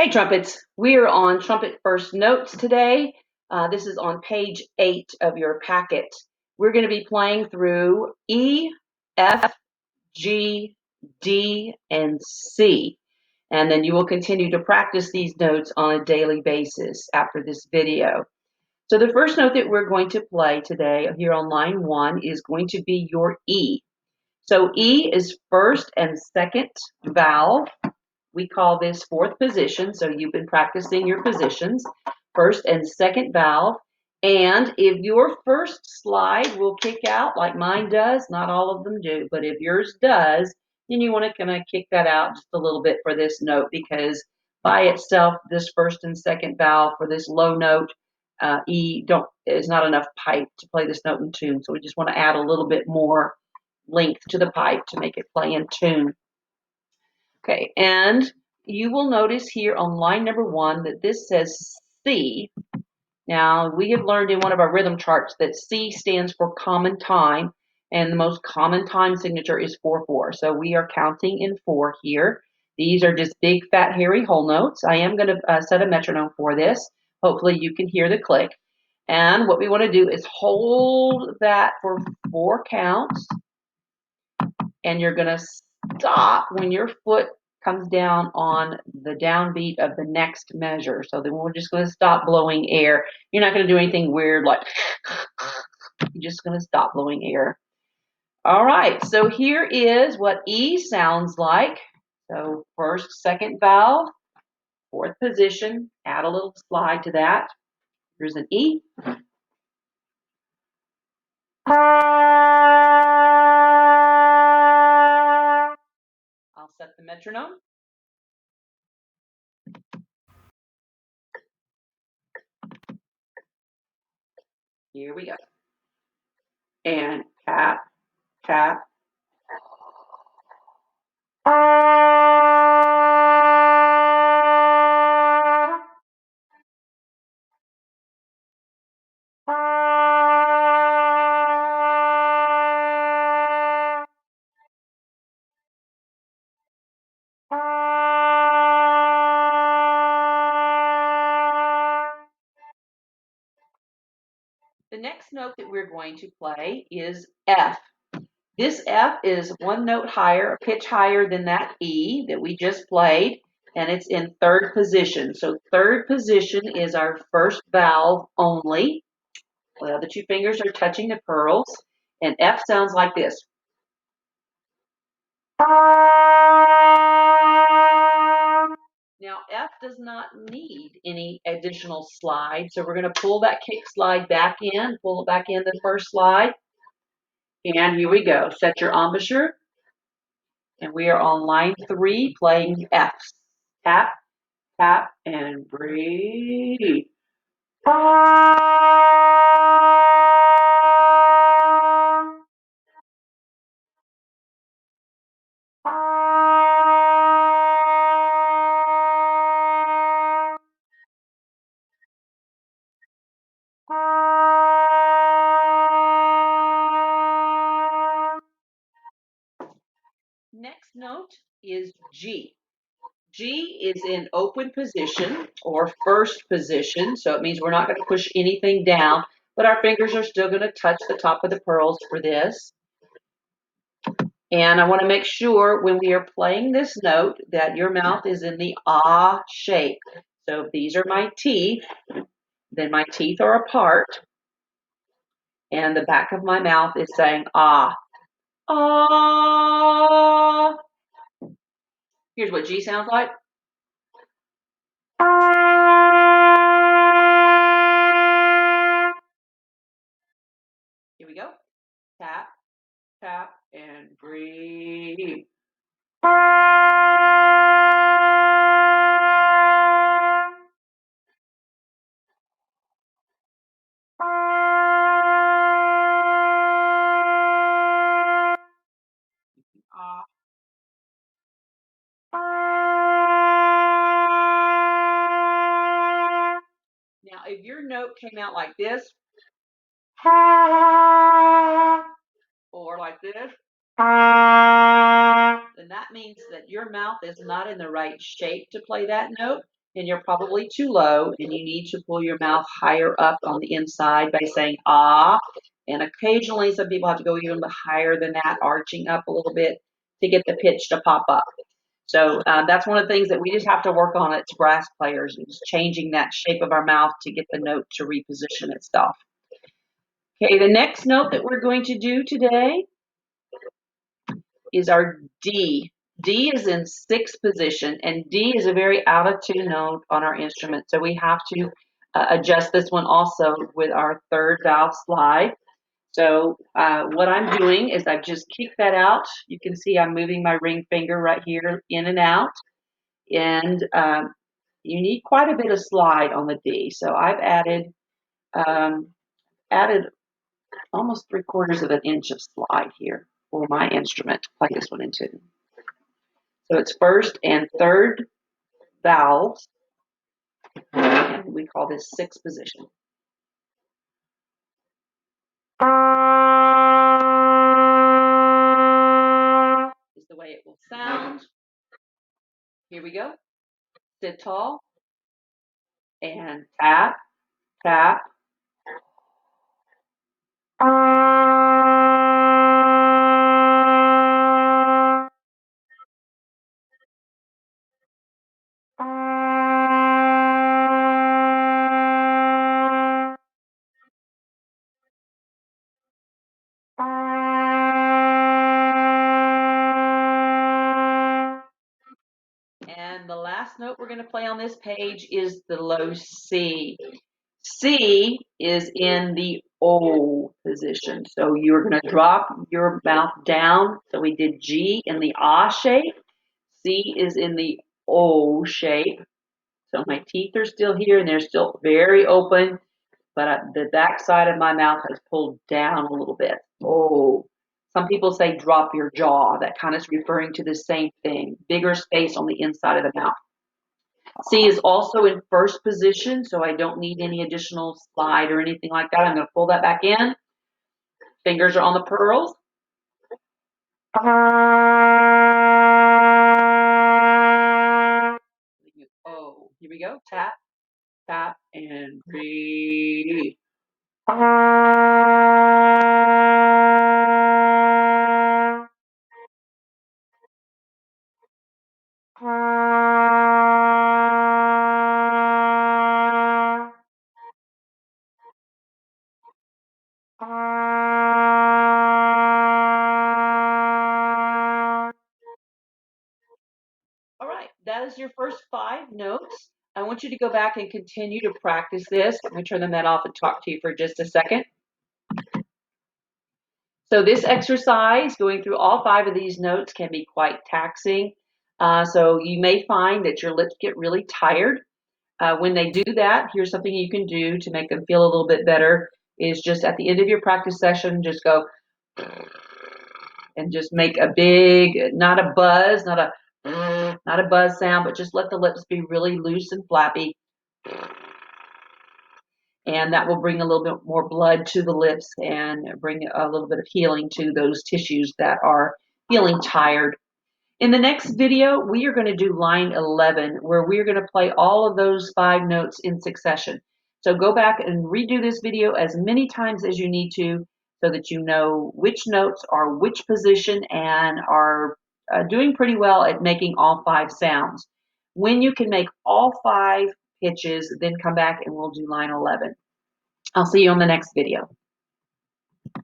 Hey Trumpets, we're on Trumpet First Notes today. This is on page 8 of your packet. We're going to be playing through E, F, G, D, and C. And then you will continue to practice these notes on a daily basis after this video. So the first note that we're going to play today here on line 1 is going to be your E. So E is first and second valve. We call this fourth position, so you've been practicing your positions, first and second valve. And if your first slide will kick out like mine does, not all of them do, but if yours does, then you want to kind of kick that out just a little bit for this note, because by itself, this first and second valve for this low note, E, is not enough pipe to play this note in tune. So we just want to add a little bit more length to the pipe to make it play in tune. Okay, and you will notice here on line number 1 that this says C. Now, we have learned in one of our rhythm charts that C stands for common time, and the most common time signature is 4/4. So we are counting in 4 here. These are just big, fat, hairy whole notes. I am going to set a metronome for this. Hopefully you can hear the click. And what we want to do is hold that for 4 counts, and you're going to stop when your foot comes down on the downbeat of the next measure. So then we're just going to stop blowing air. You're not going to do anything weird like you're just going to stop blowing air. All right, so here is what E sounds like. So first, second valve, fourth position, add a little slide to that. Here's an E. I'll set the metronome. Here we go. And tap, tap. The next note that we're going to play is F. This F is one note higher, a pitch higher than that E that we just played, and it's in third position. So third position is our first valve only. The other 2 fingers are touching the pearls, and F sounds like this. Now, F does not need any additional slide, so we're going to pull that kick slide back in, pull it back in the first slide, and here we go. Set your embouchure, and we are on line 3 playing Fs. Tap, tap, and breathe. Next note is G. G is in open position or first position, so it means we're not going to push anything down, but our fingers are still going to touch the top of the pearls for this. And I want to make sure when we are playing this note that your mouth is in the ah shape. So if these are my teeth, then my teeth are apart, and the back of my mouth is saying ah. Ah. Here's what G sounds like. Here we go. Tap, tap, and breathe. Now, if your note came out like this, or like this, then that means that your mouth is not in the right shape to play that note. and you're probably too low, and you need to pull your mouth higher up on the inside by saying ah. And occasionally, some people have to go even higher than that, arching up a little bit to get the pitch to pop up. So that's one of the things that we just have to work on as brass players, is changing that shape of our mouth to get the note to reposition itself. Okay, the next note that we're going to do today is our D. D is in sixth position, and D is a very out of tune note on our instrument. So we have to adjust this one also with our third valve slide. So what I'm doing is I've just kicked that out. You can see I'm moving my ring finger right here in and out. And you need quite a bit of slide on the D. So I've added almost 3/4 of an inch of slide here for my instrument to play this one into. So it's first and third valves, and we call this sixth position. Is the way it will sound. Here we go. Sit tall and tap, tap. And the last note we're going to play on this page is the low C. C is in the O position. So you're going to drop your mouth down. So we did G in the Ah shape. C is in the O shape. So my teeth are still here and they're still very open, but the back side of my mouth has pulled down a little bit. Oh, some people say drop your jaw. That kind of is referring to the same thing. Bigger space on the inside of the mouth. C is also in first position, so I don't need any additional slide or anything like that. I'm going to pull that back in. Fingers are on the pearls. Oh, here we go. Tap, tap, and breathe. All right, that is your first 5 notes. I want you to go back and continue to practice this. I'm going to turn the net off and talk to you for just a second. So this exercise, going through all 5 of these notes, can be quite taxing. So you may find that your lips get really tired. When they do that, here's something you can do to make them feel a little bit better, is just at the end of your practice session, just go and just make a big, not a buzz, not a buzz sound, but just let the lips be really loose and flappy. And that will bring a little bit more blood to the lips and bring a little bit of healing to those tissues that are feeling tired. In the next video, we are going to do line 11, where we're going to play all of those 5 notes in succession. So go back and redo this video as many times as you need to, so that you know which notes are which position and are doing pretty well at making all 5 sounds. When you can make all 5 pitches, then come back and we'll do line 11. I'll see you on the next video.